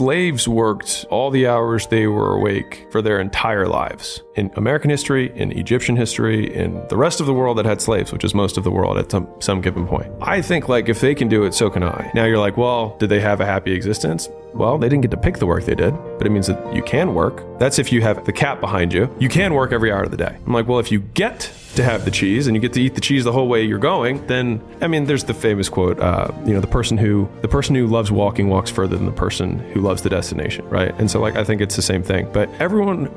slaves worked all the hours they were awake for their entire lives. In American history, in Egyptian history, in the rest of the world that had slaves, which is most of the world at some given point. I think like if they can do it, so can I. Now you're like, well, did they have a happy existence? Well, they didn't get to pick the work they did, but it means that you can work. That's if you have the cat behind you. You can work every hour of the day. I'm like, well, if you get to have the cheese and you get to eat the cheese the whole way you're going, then, I mean, there's the famous quote, the person who loves walking walks further than the person who loves the destination, right? And so like, I think it's the same thing. But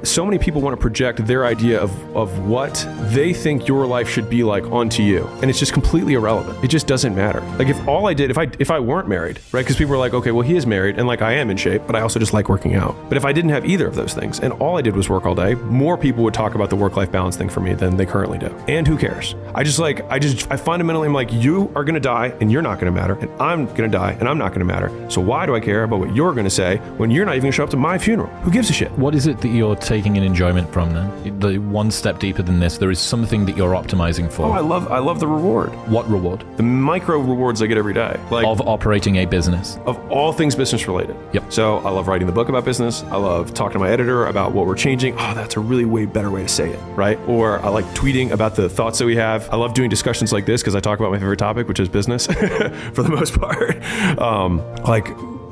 so many people want to project their idea of what they think your life should be like onto you. And it's just completely irrelevant. It just doesn't matter. Like if I weren't married, right? Because people are like, okay, well, he is married and like I am in shape, but I also just like working out. But if I didn't have either of those things and all I did was work all day, more people would talk about the work-life balance thing for me than they currently do. And who cares? I fundamentally am like, you are going to die and you're not going to matter, and I'm going to die and I'm not going to matter. So why do I care about what you're going to say when you're not even going to show up to my funeral? Who gives a shit? What is it that you're taking in enjoyment from then? The one step deeper than this, there is something that you're optimizing for. Oh, I love the reward. What reward? The micro rewards I get every day. Like of operating a business. Of all things business related. Yep. So I love writing the book about business. I love talking to my editor about what we're changing. Oh, that's a really way better way to say it, right? Or I like tweeting about the thoughts that we have. I love doing discussions like this because I talk about my favorite topic, which is business for the most part.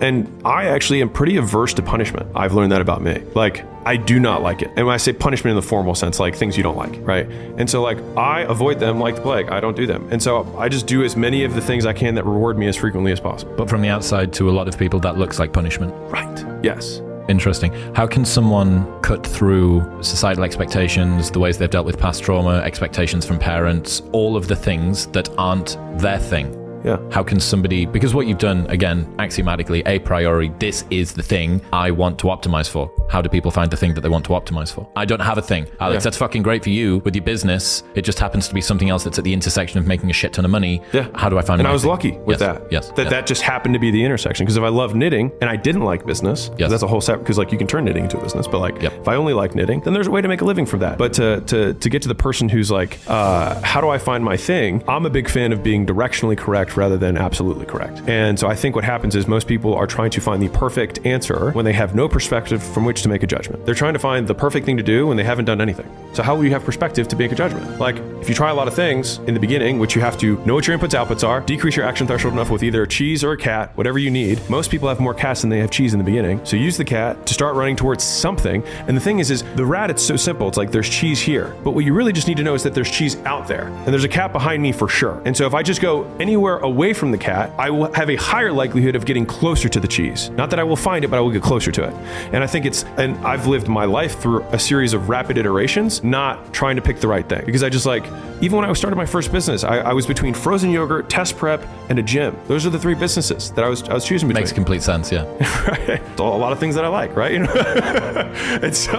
And I actually am pretty averse to punishment. I've learned that about me. Like, I do not like it. And when I say punishment in the formal sense, like things you don't like, right? And so like, I avoid them like the plague. I don't do them. And so I just do as many of the things I can that reward me as frequently as possible. But from the outside, to a lot of people, that looks like punishment. Right. Yes. Interesting. How can someone cut through societal expectations, the ways they've dealt with past trauma, expectations from parents, all of the things that aren't their thing? Yeah. How can somebody, because what you've done, again, axiomatically, a priori, this is the thing I want to optimize for. How do people find the thing that they want to optimize for? I don't have a thing. Alex, that's fucking great for you with your business. It just happens to be something else that's at the intersection of making a shit ton of money. Yeah. How do I find And I was lucky with that. Yes. That just happened to be the intersection. Because if I love knitting and I didn't like business, that's a whole separate, because like you can turn knitting into a business, but like if I only like knitting, then there's a way to make a living from that. But to get to the person who's like, how do I find my thing? I'm a big fan of being directionally correct rather than absolutely correct. And so I think what happens is most people are trying to find the perfect answer when they have no perspective from which to make a judgment. They're trying to find the perfect thing to do when they haven't done anything. So how will you have perspective to make a judgment? Like if you try a lot of things in the beginning, which you have to know what your inputs outputs are, decrease your action threshold enough with either a cheese or a cat, whatever you need. Most people have more cats than they have cheese in the beginning. So use the cat to start running towards something. And the thing is the rat, it's so simple. It's like there's cheese here. But what you really just need to know is that there's cheese out there. And there's a cat behind me for sure. And so if I just go anywhere away from the cat, I will have a higher likelihood of getting closer to the cheese. Not that I will find it, but I will get closer to it. And I think and I've lived my life through a series of rapid iterations, not trying to pick the right thing. Because I just like, even when I started my first business, I was between frozen yogurt, test prep, and a gym. Those are the three businesses that I was choosing between. Makes complete sense, yeah. Right? A lot of things that I like, right? And so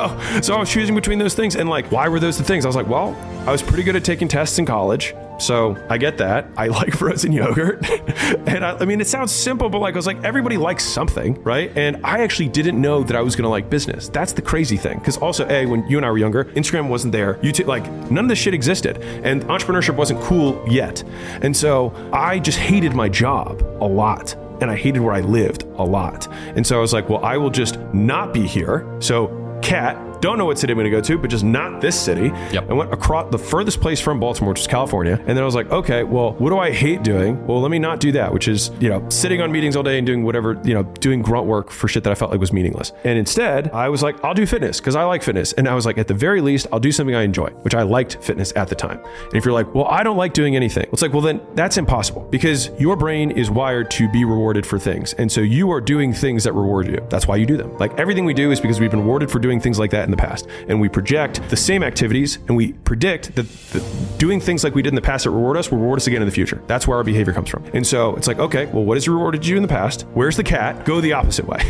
I was choosing between those things. And like, why were those the things? I was like, well, I was pretty good at taking tests in college. So I get that. I like frozen yogurt. And I mean, it sounds simple, but like, I was like, everybody likes something, right? And I actually didn't know that I was going to like business. That's the crazy thing. Because also, when you and I were younger, Instagram wasn't there. YouTube, like none of this shit existed. And entrepreneurship wasn't cool yet. And so I just hated my job a lot. And I hated where I lived a lot. And so I was like, well, I will just not be here. So cat, don't know what city I'm going to go to, but just not this city. Yep. I went across the furthest place from Baltimore, which is California. And then I was like, okay, well, what do I hate doing? Well, let me not do that, which is, sitting on meetings all day and doing whatever, doing grunt work for shit that I felt like was meaningless. And instead, I was like, I'll do fitness because I like fitness. And I was like, at the very least, I'll do something I enjoy, which I liked fitness at the time. And if you're like, well, I don't like doing anything. It's like, well, then that's impossible because your brain is wired to be rewarded for things. And so you are doing things that reward you. That's why you do them. Like everything we do is because we've been rewarded for doing things like that in the past. And we project the same activities and we predict that doing things like we did in the past that reward us will reward us again in the future. That's where our behavior comes from. And so it's like, okay, well, what has rewarded you in the past? Where's the cat? Go the opposite way.